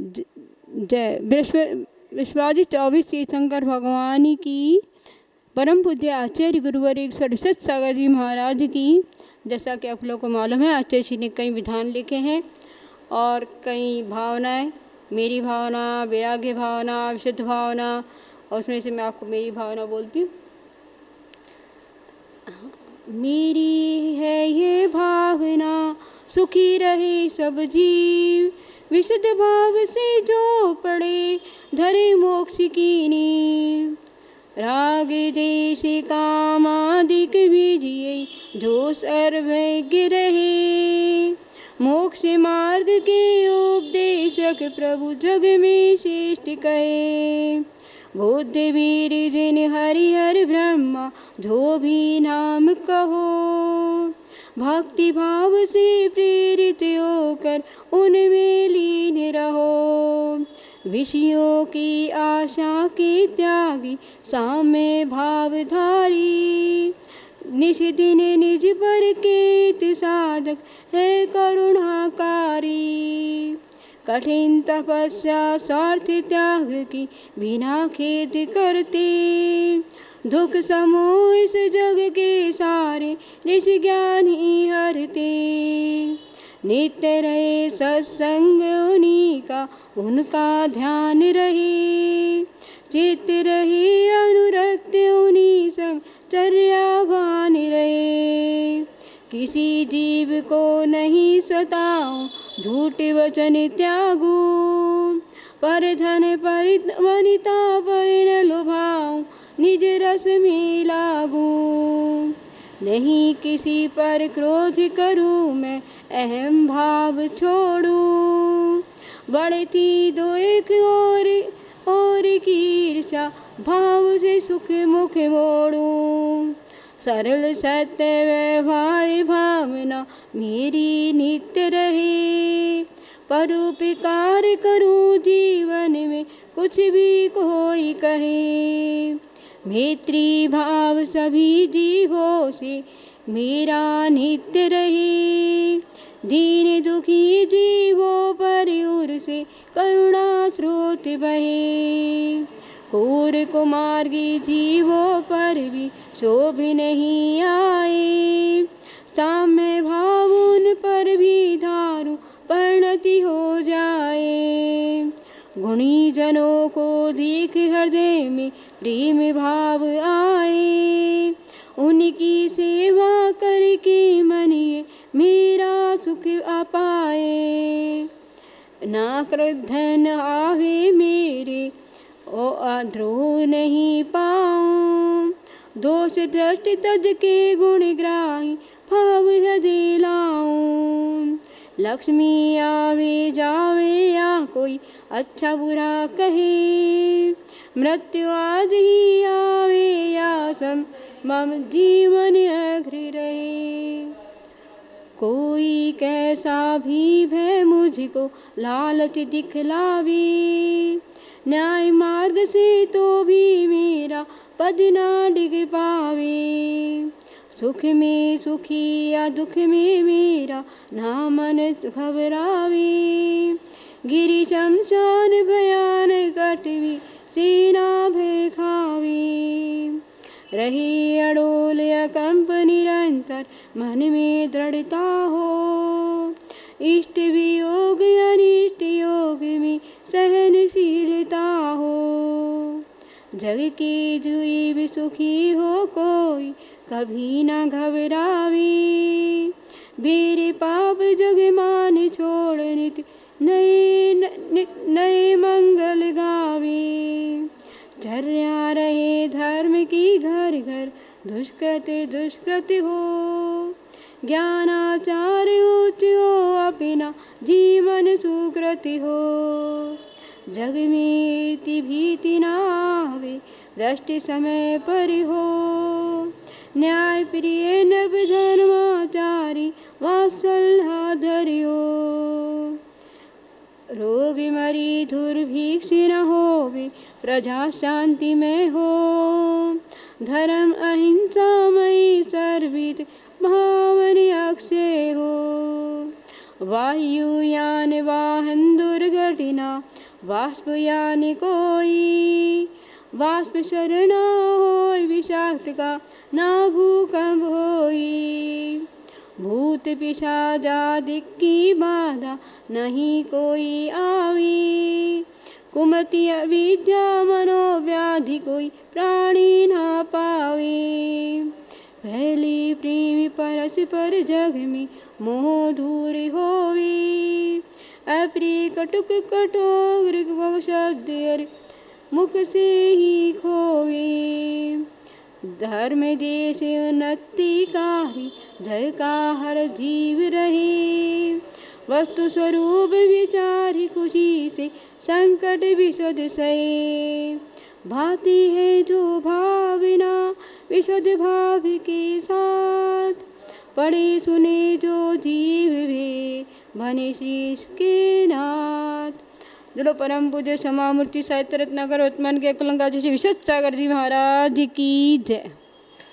जय विश्वाजी 24 तीर्थंकर भगवान की परम पूज्य आचार्य गुरुवर एक सरस्वत सागर जी महाराज की। जैसा कि आप लोगों को मालूम है, आचार्य जी ने कई विधान लिखे हैं और कई भावनाएं, मेरी भावना, वैराग्य भावना, विशुद्ध भावना, और उसमें से मैं आपको मेरी भावना बोलती हूँ। मेरी है ये भावना, सुखी रहे सब जीव, विशुद्ध भाव से जो पड़े धरे मोक्ष की नींव। राग देश काम आदिक विजिए जो सर्वज्ञ रहे, मोक्ष मार्ग के उपदेशक प्रभु जग में श्रेष्ठ कहे। बुद्ध वीर जिन हरिहर ब्रह्मा जो भी नाम कहो, भक्ति भाव से प्रेरित होकर उनमें लीन रहो। विषयों की आशा के त्यागी साम्य भावधारी, निज दिन निज पर केत साधक है करुणाकारी। कठिन तपस्या स्वार्थ त्याग की बिना खेद करते, दुख समूह इस जग के सारे ऋष ज्ञान ही हरते। नित्य रहे सत्संग उन्हीं का, उनका ध्यान रहे, चित्त रहे अनुरक्त उन्हीं सब चर्यावान रहे। किसी जीव को नहीं सताओ, झूठ वचन त्यागो, पर धन पर वनिता पर न लुभाओ, निज रस में लागो। नहीं किसी पर क्रोध करूं मैं, अहम भाव छोड़ूं, बढ़ती दो एक और की ईर्षा, भाव से सुख मुख मोड़ूं। सरल सत्य व्यवहार भावना मेरी नित्य रहे, परोपकार करूं जीवन में कुछ भी कोई कहे। मैत्री भाव सभी जीवों से मेरा नित्य रहे, दीन दुखी जीवों पर उर से करुणा स्रोत बहे। क्रूर कुमार्गी जीवों पर भी शोभ नहीं आए, साम्य भाव उन पर भी धारू परिणति हो जाए। गुणी जनों को देख हृदय में प्रेम भाव आए, उनकी सेवा करके मन ये मेरा सुख अपाए। ना क्रोध न आवे मेरे, ओ द्रोह नहीं पाऊं, दोष दृष्ट तज के गुण ग्राही भाव हृदय लाऊं। लक्ष्मी आवे जावे या कोई अच्छा बुरा कहे, मृत्यु आज ही आवे या सम मम जीवन अघ्र रहे। कोई कैसा भी भय मुझको लालच दिखलावे, न्याय मार्ग से तो भी मेरा पद ना डिग पावे। सुख में सुखी या दुख में मेरा ना मन घबरावे, गिरि शमशान भयान कटवी सेना भय खावे। रही अडोल अकंप निरंतर मन में दृढ़ता हो, इष्ट वियोग अनिष्ट योग में सहनशीलता हो। जग की जुई भी सुखी हो कोई कभी ना घबरावे, बेरे पाप जग मान छोड़ नित नए मंगल गावे। चर्या रहे धर्म की घर घर, दुष्कृत हो, ज्ञानाचार उच्च हो, अपना जीवन सुकृत हो। जग में इति भीति ना आवे, भ्रष्ट समय पर हो, न्याय प्रिय नभ धर्माचारी वात्सल्य धरियो। रोग मरी दुर्भिक्ष न होवे, प्रजा शांति में हो, धर्म अहिंसा मई सर्वित भावन अक्षय हो। वायुयान वाहन दुर्घटना वाष्पयान कोई, वाष्प शरण होय विषाक्त का ना भूकंप होई। भूत पिशाचादि की बाधा नहीं कोई आवी, कुमति अविद्या मनोव्याधि कोई प्राणी ना पावे। पहली प्रेम परस्पर जग में मोह दूर होवे, अप्रिय कटुक कठोर बहु शब्द अर मुख से ही खोवे। धर्म देश उन्नतिकारी जय का हर जीव रहे, वस्तु स्वरूप विचारी खुशी से संकट विशद सहे। भाती है जो भावना विशद भाव के साथ, पढ़े सुने जो जीव वे बने शीश के नाथ। चलो परम पूज्य क्षमा मूर्ति साहित्य रत्नाकर वर्तमान के अकलंका जी विशद सागर जी महाराज की जय।